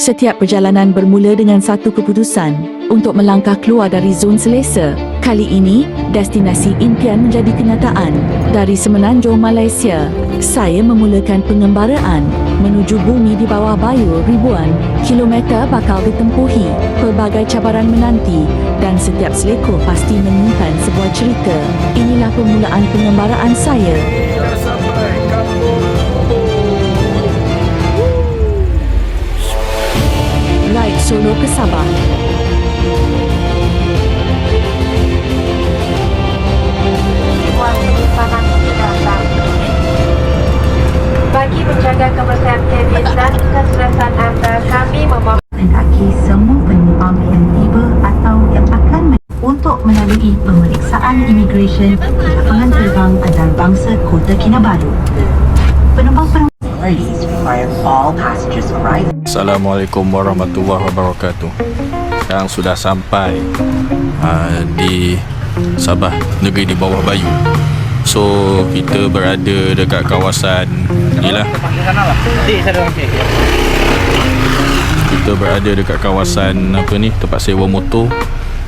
Setiap perjalanan bermula dengan satu keputusan untuk melangkah keluar dari zon selesa. Kali ini, destinasi impian menjadi kenyataan. Dari Semenanjung Malaysia, saya memulakan pengembaraan menuju bumi di bawah bayur. Ribuan kilometer bakal ditempuhi, pelbagai cabaran menanti dan setiap selekor pasti menyimpan sebuah cerita. Inilah permulaan pengembaraan saya. Sampai kampung. Ride solo ke Sabah. Bagi menjaga kebersihan kabin dan keselamatan anda, kami memohon mendaki semua penumpang yang tiba atau yang akan untuk melalui pemeriksaan imigresen di lapangan terbang antarabangsa Kota Kinabalu. Penumpang please require all passengers arrive. Assalamualaikum warahmatullahi wabarakatuh. Sekarang sudah sampai di Sabah, negeri di bawah Bayu. So kita berada dekat kawasan inilah. Kita berada dekat kawasan apa ni, tempat sewa motor.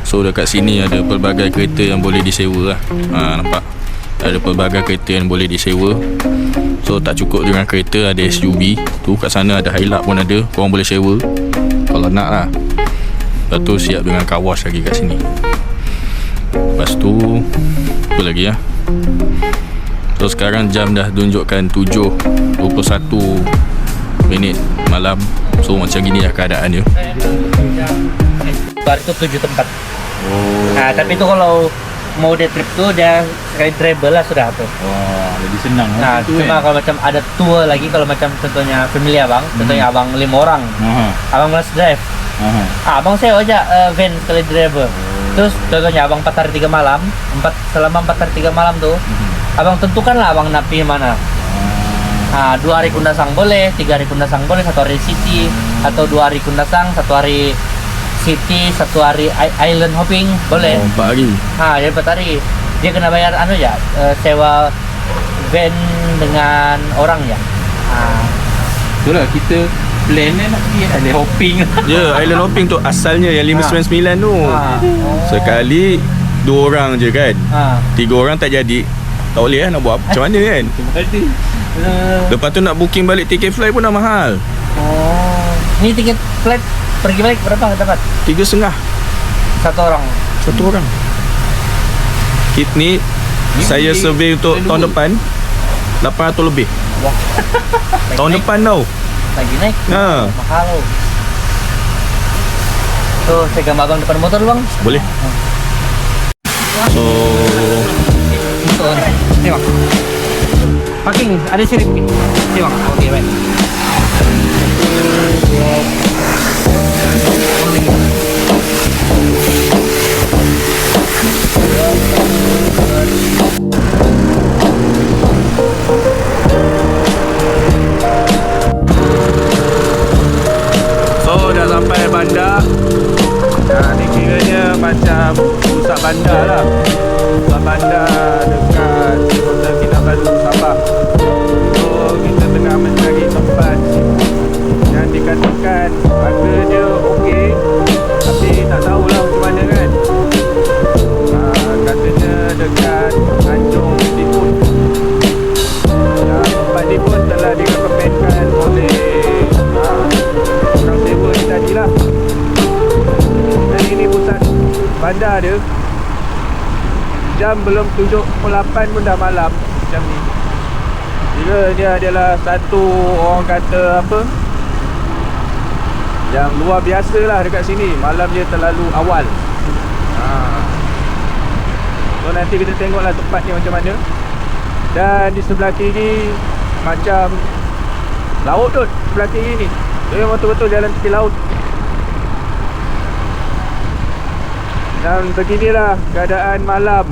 So dekat sini ada pelbagai kereta yang boleh disewa lah. Nampak? Ada pelbagai kereta yang boleh disewa. So tak cukup dengan kereta, ada SUV. Tu kat sana ada Hilux pun ada. Korang boleh sewa kalau nak lah. Lepas tu siap dengan car wash lagi kat sini. Lepas tu apa lagi lah. So sekarang jam dah tunjukkan 7.21 malam. So macam gini lah keadaan dia. Bar itu 7 tempat. Nah, tapi itu kalau mau day trip tu dia sekali travel lah sudah tu. Wah, lebih senang Nah, cuma kalau macam ada tour lagi, kalau macam contohnya family abang, contohnya abang 5 orang, abang malas drive. Abang sewa aja van sekali driver. Terus contohnya abang 4 hari 3 malam, selama 4 hari 3 malam tu, abang tentukanlah abang nak pilih mana. 2 hari Kundasang boleh, 3 hari Kundasang boleh, 1 hari City, atau 2 hari Kundasang, 1 hari City, 1 hari island hopping boleh. 4 hari. Jadi 4 hari. Dia kena bayar sewa van dengan orang ya. Itulah kita plan nak pergi island hopping. Ya, island hopping tu asalnya yang 599 tu. Sekali 2 orang je kan. 3 orang tak jadi. Tak boleh lah nak buat macam mana kan. Terima kasih. Lepas tu nak booking balik tiket flight pun dah mahal. Ini tiket flight pergi balik berapa dapat? 3,5. Satu orang. Ni saya survey untuk tahun depan 800 lebih. Wah. Tahun depan tau. Lagi naik. Mahal. Tuh, saya gambar abang depan motor bang. Boleh. So Motor ni. Tengok. Parking ada sirip. Tengok. Okey, baik. So dah sampai bandar. Ni kiranya macam pusat bandar lah. Pusat bandar dekat Kota Kinabalu, Sabah. So kita tengah mencari tempat yang dikatakan harga dia okey, tapi tak tahulah macam mana kan. Katanya dekat Tanjung Tipun. Tempat ni pun telah direkomenkan oleh orang sewa ni tadilah. Dan ini pusat bandar dia. Jam belum 7.8 pun dah malam macam ni. Kira dia adalah satu, orang kata apa, yang luar biasa lah dekat sini. Malam dia terlalu awal. So nanti kita tengoklah tempat ni macam mana. Dan di sebelah kiri macam laut tu, sebelah kiri ni. Dia betul-betul jalan tepi laut. Dan beginilah keadaan malam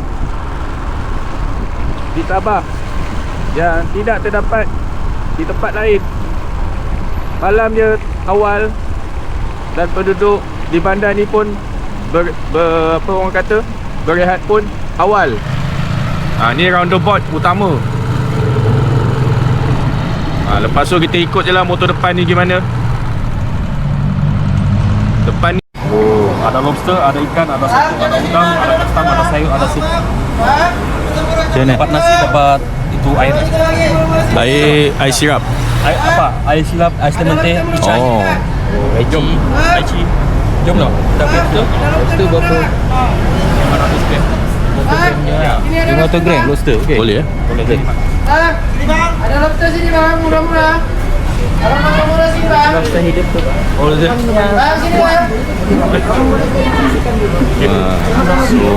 di Sabah yang tidak terdapat di tempat lain. Malam dia awal dan penduduk di bandar ni pun apa orang kata, berehat pun awal. Ni roundabout utama. Lepas tu kita ikut je lah motor depan ni gimana. Ada lobster, ada ikan, ada soto, ada udang, ada ketam, ada sayur, ada sup. Macam mana? Dapat nasi, dapat itu air. Air sirap. Air apa? Air silap, air lemon teh, icai. Oh. Jom. Aici. Jom lah. Kita pergi lobster. Lobster berapa? 500 gram. 500 gram lobster. Okey. Boleh eh? Boleh jadi. Ada lobster sini bang, murah-murah. Kalau murah-murah sini bang. Lobster hidup tu. Oh, boleh. Bang sini bang. So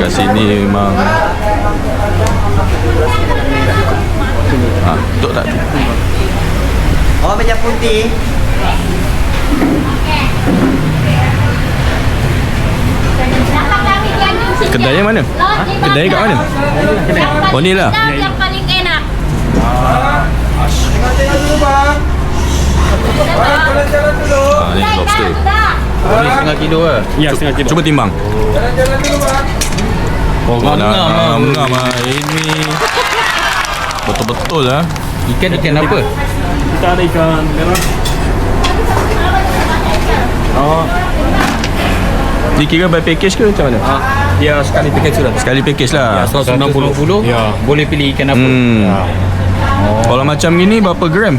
kat sini memang tok tak tu. Oh, meja putih. Kedai yang mana? Kedai kat mana? Oh, ni lah. Yang paling enak. Tengok dulu bang. Jalan-jalan dulu. Ni lobster. Ni setengah kilo lah. Ya, setengah kilo. Cuba timbang. Jalan-jalan dulu bang. Oh, ngam ini betul-betul lah. Ikan apa? Kita ada ikan merah. Dia kira by package ke macam mana? Dia sekali package sudah. Sekali package lah. 190. Ya. Boleh pilih ikan apa? Ya. Kalau macam gini berapa gram?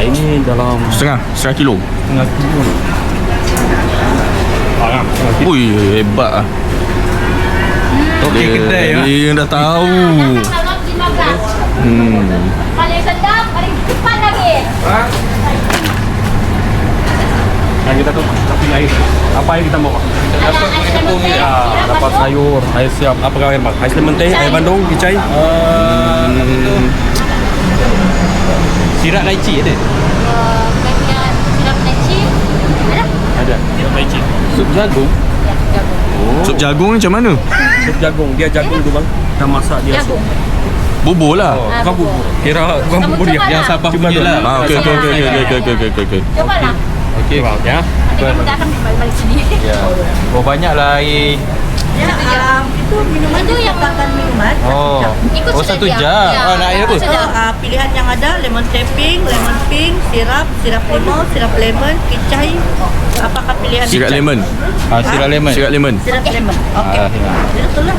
Ini dalam Setengah kilo. setengah kilo. Setengah kilo. Ui, hebat lah. Okey kedai ya. Dia dah tahu. Kalau 15. Paling sedap, paling cepat lagi. Nah, kita tuh tapi air. Apa yang kita bawa? Ada tepung ni. Dapat sayur, air siap. Apa kau air mak? Air lemon teh, air bandung, icai. Sirap lychee ada? Bagian sirap leci. Ada? Ada. Siap icai. Sup jagung? Sup jagung ni macam mana? Sup jagung, dia jagung tu bang. Kita masak dia. Jagung. Bubur lah. Bukan bubur. Kira bukan Kamu bubur dia. coba Yang lah. Sabah Cuba punya dulu. lah. Okey. Coba lah. Okey. Ya. Nanti kita akan balik sini. Ya. Oh banyaklah air. Itu minuman Itu yang makan minuman. Oh. Ikut Oh, sudah 1 dia. jam. Ya. Oh, nak air apa? Ikut sudah. Pilihan yang ada lemon teh pink, lemon pink, sirap limau, sirap lemon, kicai. Apakah pilihan? Sirap lemon. Sirap lemon. Sirap lemon. Sirap lemon. Okey. Itu lah.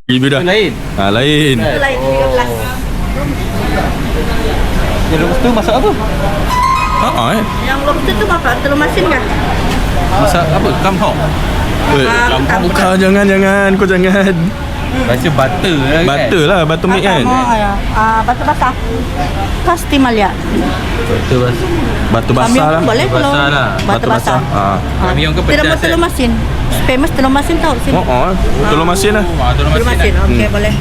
Ibu dah. Lain. Lain. Itu lain 13. Yang lobster masak apa? Yang lobster tu apa? Telur masin kan? Masak apa? Kamhong. Bukan, jangan. Kau jangan. Rasa butter lah kan? Butter lah, butter milk kan. Batu basah. Khas Timalia. Butter basah. Batu basah Kambing lah. pun boleh kalau Basah lah. batu basah. Kami yang ke Telur pedas telur masin. Famous telur masin tahu sini. Telur masin lah. Telur Telur masin. masin. Okey, boleh.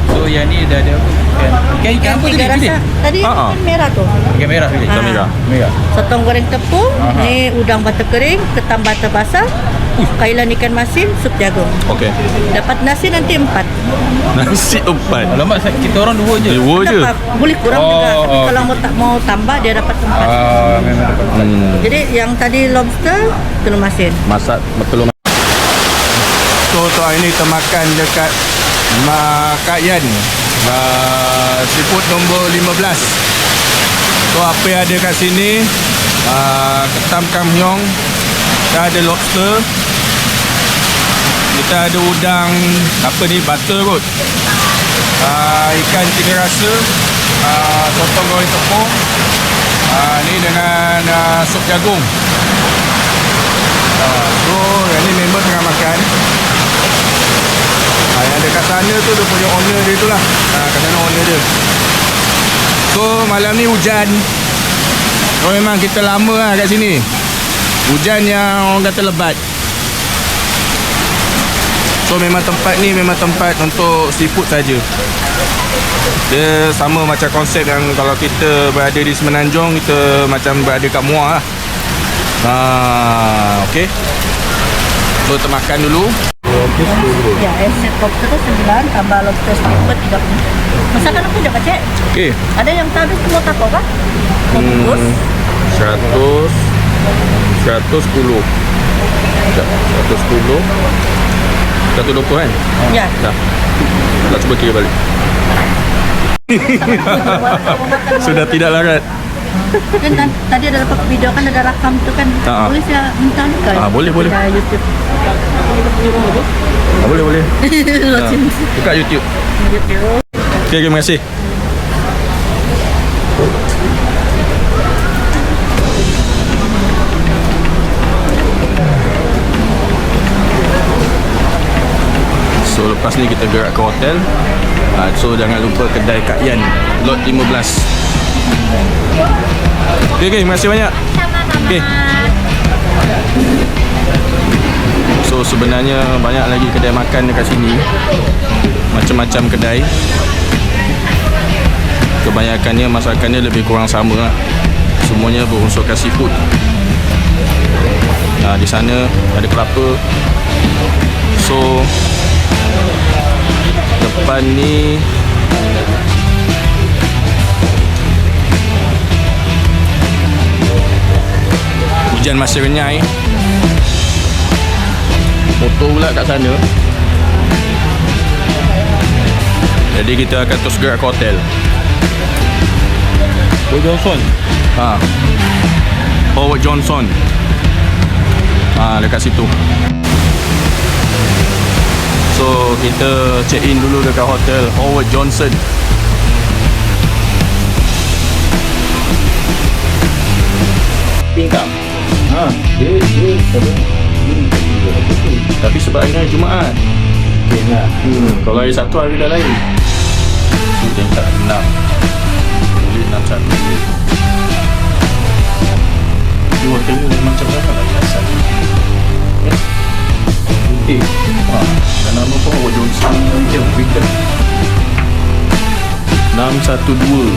So yang ni dah ada apa? Ikan apa Tiga tadi? rasa. Tadi ikan merah tu. Ikan merah tadi. Ikan merah. Merah. Sotong goreng tepung, ni udang butter kering, ketam butter basah, kailan ikan masin, sup jagung. Okey. Dapat nasi nanti 4. Nasi 4. Alamak, kita orang 2 je. Dua je. Dapat, boleh kurang juga. Tapi oh, kalau mau tambah dia dapat 4. Memang dapat. Jadi yang tadi lobster, telur masin. Masak telur masin. So hari ni kita makan dekat Kak Yan, seafood nombor 15. So apa yang ada kat sini, ketam kamyong, kita ada lobster, kita ada udang apa ni, butter kot, ikan tiga rasa, sotong goreng tepung, ni dengan sup jagung. So yang ni member tengah makan. Yang dekat sana tu dia punya owner dia tu lah. Kat sana owner dia. So malam ni hujan. So memang kita lama lah kat sini. Hujan yang orang kata lebat. So memang tempat ni memang tempat untuk seafood saja. Dia sama macam konsep yang kalau kita berada di Semenanjung, kita macam berada kat Muar lah. Okay. So kita makan dulu. Ya, set lobster tu 9, tambah lobster stripper 30. Masakan apa je kacik? Okay. Ada yang tak habis semua tapo kah? Bungkus. 110. 110. 120 kan? Ya. Dah. Nak cuba kira balik. Sudah tidak larat. Kan tadi ada dapat video kan ada rakam tu kan. Boleh saya minta kan? Boleh. YouTube. Boleh. Buka YouTube. Okay, terima kasih. So lepas ni kita gerak ke hotel. So jangan lupa kedai Kak Yan, lot 15. Okay, terima kasih banyak. Okay. So sebenarnya banyak lagi kedai makan dekat sini. Macam-macam kedai. Kebanyakannya masakannya lebih kurang sama lah. Semuanya berunsurkan seafood. Di sana ada kelapa. So depan ni hujan masih renyai. Motor pula kat sana. Jadi kita akan terus gerak ke hotel. Howard Johnson. Howard Johnson. Dekat situ. So kita check in dulu dekat hotel Howard Johnson. Tingkap. Dia Tapi sebab hari Jumaat. Kalau hari Sabtu hari dah lain. Tingkat 6. Boleh 61. Di hotel ni macam mana lah hiasan. Dan nama pun Howard Johnson. Dia Britain 612.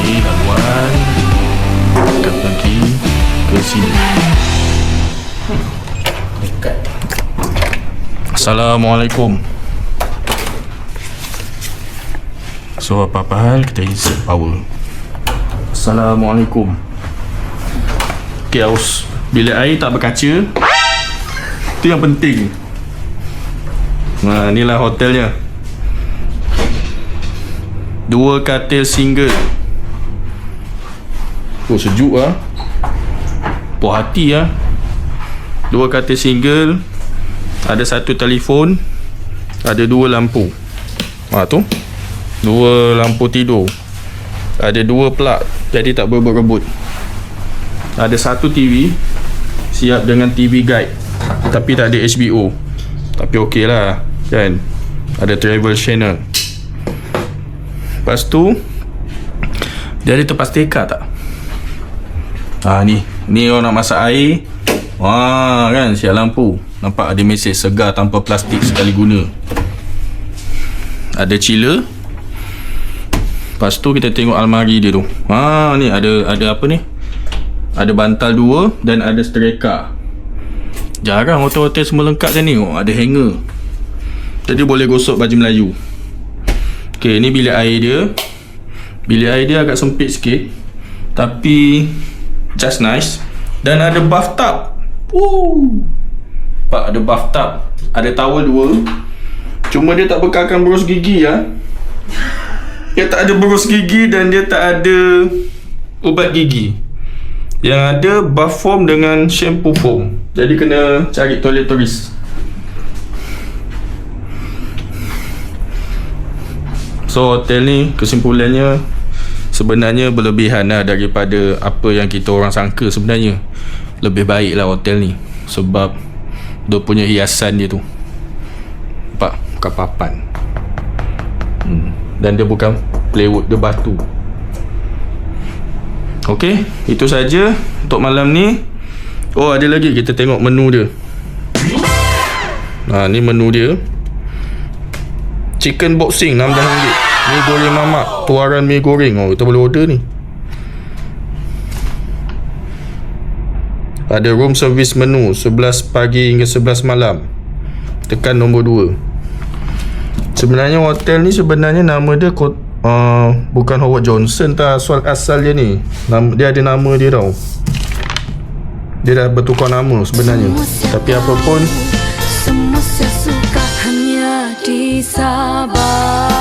Ni laluan. Kita pergi ke sini. Dekat. Assalamualaikum. So apa-apa hal kita insert power. Assalamualaikum. Okay, aus bilik air tak berkaca. Itu yang penting. Inilah hotelnya. 2 katil single. Oh, sejuk lah. Puas hati lah. 2 katil single. Ada 1 telefon. Ada 2 lampu. Tu 2 lampu tidur. Ada 2 plug. Jadi tak berebut-rebut. Ada 1 TV. Siap dengan TV guide. Tapi tak ada HBO. Tapi okey lah, kan. Ada travel channel. Lepas tu dia ada tempat steka tak? Ni orang nak masak air. Kan siap lampu. Nampak ada mesej segar tanpa plastik sekali guna. Ada chiller. Lepas tu kita tengok almari dia tu. Ni ada apa ni? Ada bantal 2 dan ada streka. Jarang hotel-hotel semua lengkap kan ni. Ada hanger. Jadi boleh gosok baju Melayu. Okay, ni bilik air dia. Bilik air dia agak sempit sikit, tapi just nice. Dan ada bathtub. Pak, ada bathtub. Ada towel 2. Cuma dia tak bekalkan berus gigi ya. Dia tak ada berus gigi dan dia tak ada ubat gigi. Yang ada bath foam dengan shampoo foam. Jadi kena cari toilet turis. So hotel ni kesimpulannya sebenarnya berlebihan lah daripada apa yang kita orang sangka sebenarnya. Lebih baik lah hotel ni. Sebab dia punya hiasan dia tu, nampak? Bukan papan. Dan dia bukan plywood, dia batu. Okey, itu saja untuk malam ni. Ada lagi, kita tengok menu dia. Ni menu dia. Chicken boxing RM16. Mi goreng mamak, tuaran mi goreng. Kita boleh order ni. Ada room service menu 11 pagi hingga 11 malam. Tekan nombor 2. Sebenarnya hotel ni sebenarnya nama dia bukan Howard Johnson tak, asal dia ni. Dia ada nama dia tau. Dia dah bertukar nama sebenarnya. Tapi apa pun, semua saya suka hanya di Sabah.